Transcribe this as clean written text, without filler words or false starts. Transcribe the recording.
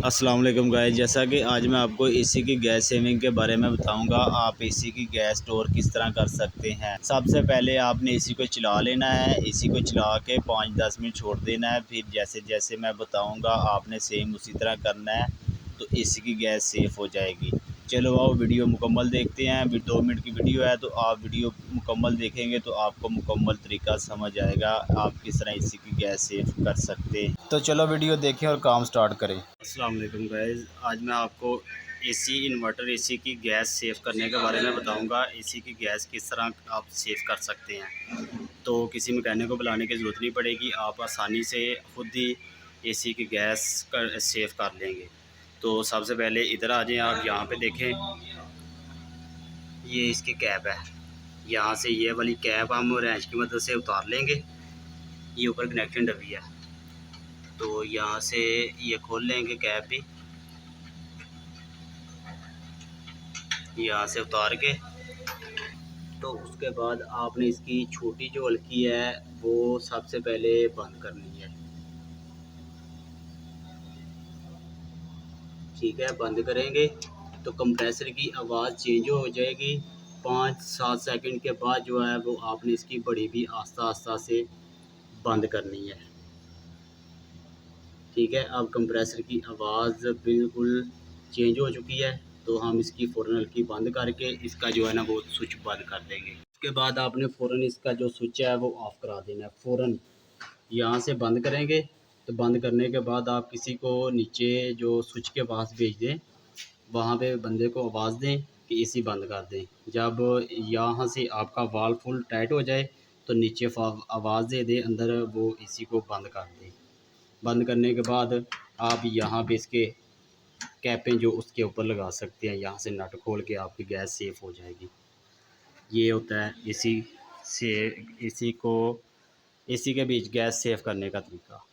अस्सलाम वालेकुम गाइस। जैसा कि आज मैं आपको एसी की गैस सेविंग के बारे में बताऊंगा। आप एसी की गैस स्टोर किस तरह कर सकते हैं। सबसे पहले आपने एसी को चला लेना है। एसी को चला के 5-10 मिनट छोड़ देना है। फिर जैसे जैसे मैं बताऊंगा आपने सेम उसी तरह करना है, तो एसी की गैस सेफ हो जाएगी। चलो आओ वीडियो मुकम्मल देखते हैं। 2 मिनट की वीडियो है, तो आप वीडियो मुकम्मल देखेंगे तो आपको मुकम्मल तरीका समझ आएगा आप किस तरह एसी की गैस सेव कर सकते हैं। तो चलो वीडियो देखें और काम स्टार्ट करें। अस्सलाम वालेकुम गाइस। आज मैं आपको एसी इन्वर्टर एसी की गैस सेव करने के बारे में बताऊंगा। एसी की गैस किस तरह आप सेव कर सकते हैं। तो किसी मैकेनिक को बुलाने की ज़रूरत नहीं पड़ेगी, आप आसानी से खुद ही एसी की गैस कर सेव कर लेंगे। तो सबसे पहले इधर आ जाएं, आप यहाँ पे देखें, ये इसकी कैप है। यहाँ से ये वाली कैप हम रेंच की मदद से उतार लेंगे। ये ऊपर कनेक्शन डबी है, तो यहाँ से ये खोल लेंगे कैप भी, यहाँ से उतार के। तो उसके बाद आपने इसकी छोटी जो हल्की है वो सबसे पहले बंद करनी है। ठीक है, बंद करेंगे तो कंप्रेसर की आवाज़ चेंज हो जाएगी। 5-7 सेकंड के बाद जो है वो आपने इसकी बड़ी भी आस्ता आस्ता से बंद करनी है। ठीक है, अब कंप्रेसर की आवाज़ बिल्कुल चेंज हो चुकी है, तो हम इसकी फ़ौरन हल्की बंद करके इसका जो है ना वो स्विच बंद कर देंगे। उसके बाद आपने फ़ौरन इसका जो स्विच है वो ऑफ़ करा देना है। फ़ौरन यहाँ से बंद करेंगे, तो बंद करने के बाद आप किसी को नीचे जो स्विच के पास भेज दें, वहाँ पे बंदे को आवाज़ दें कि एसी बंद कर दें। जब यहाँ से आपका वाल्व फुल टाइट हो जाए तो नीचे आवाज़ दे दें, अंदर वो एसी को बंद कर दें। बंद करने के बाद आप यहाँ पे इसके कैपें जो उसके ऊपर लगा सकते हैं, यहाँ से नट खोल के आपकी गैस सेफ हो जाएगी। ये होता है एसी से एसी को एसी के बीच गैस सेव करने का तरीका।